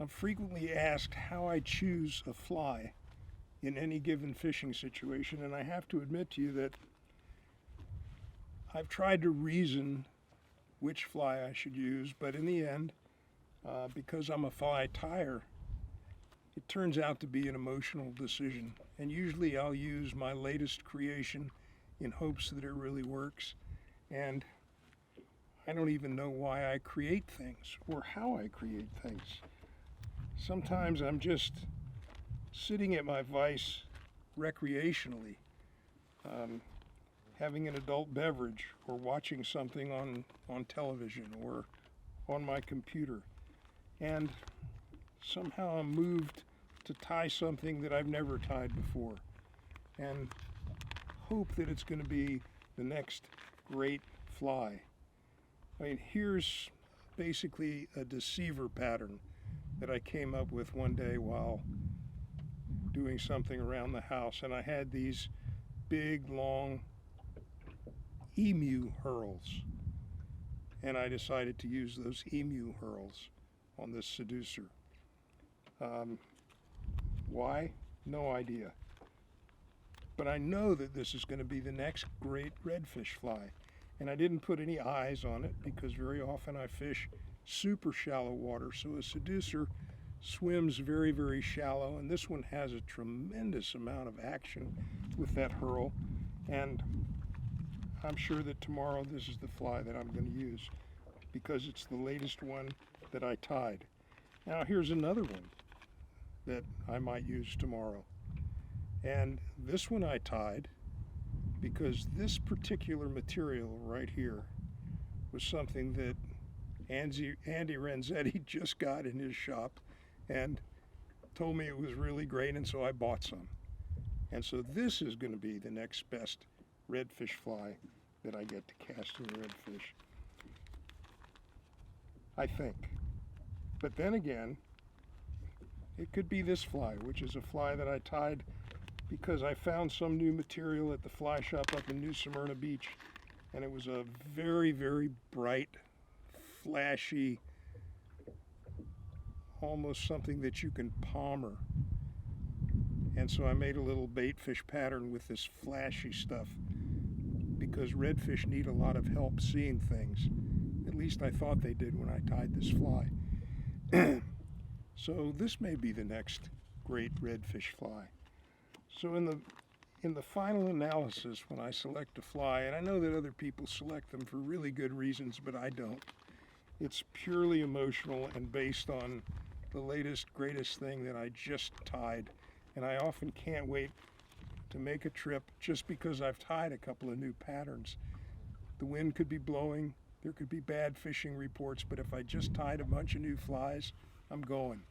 I'm frequently asked how I choose a fly in any given fishing situation, and I have to admit to you that I've tried to reason which fly I should use, but in the end, because I'm a fly tyer, it turns out to be an emotional decision. And usually I'll use my latest creation in hopes that it really works. And I don't even know why I create things or how I create things. Sometimes I'm just sitting at my vise recreationally, having an adult beverage or watching something on television or on my computer. And somehow I'm moved to tie something that I've never tied before and hope that it's going to be the next great fly. I mean, here's basically a deceiver pattern that I came up with one day while doing something around the house, and I had these big, long emu hurls, and I decided to use those emu hurls on this seducer. Why? No idea. But I know that this is going to be the next great redfish fly. And I didn't put any eyes on it because very often I fish super shallow water. So a seducer swims very, very shallow. And this one has a tremendous amount of action with that hurl. And I'm sure that tomorrow this is the fly that I'm going to use because it's the latest one that I tied. Now here's another one that I might use tomorrow. And this one I tied because this particular material right here was something that Andy Renzetti just got in his shop and told me it was really great, and so I bought some. And so this is going to be the next best redfish fly that I get to cast in redfish, I think. But then again, it could be this fly, which is a fly that I tied because I found some new material at the fly shop up in New Smyrna Beach, and it was a very, very bright, flashy, almost something that you can palmer. And so I made a little bait fish pattern with this flashy stuff because redfish need a lot of help seeing things. At least I thought they did when I tied this fly. So this may be the next great redfish fly. So in the final analysis, when I select a fly, and I know that other people select them for really good reasons, but I don't. It's purely emotional and based on the latest, greatest thing that I just tied. And I often can't wait to make a trip just because I've tied a couple of new patterns. The wind could be blowing, there could be bad fishing reports, but if I just tied a bunch of new flies, I'm going.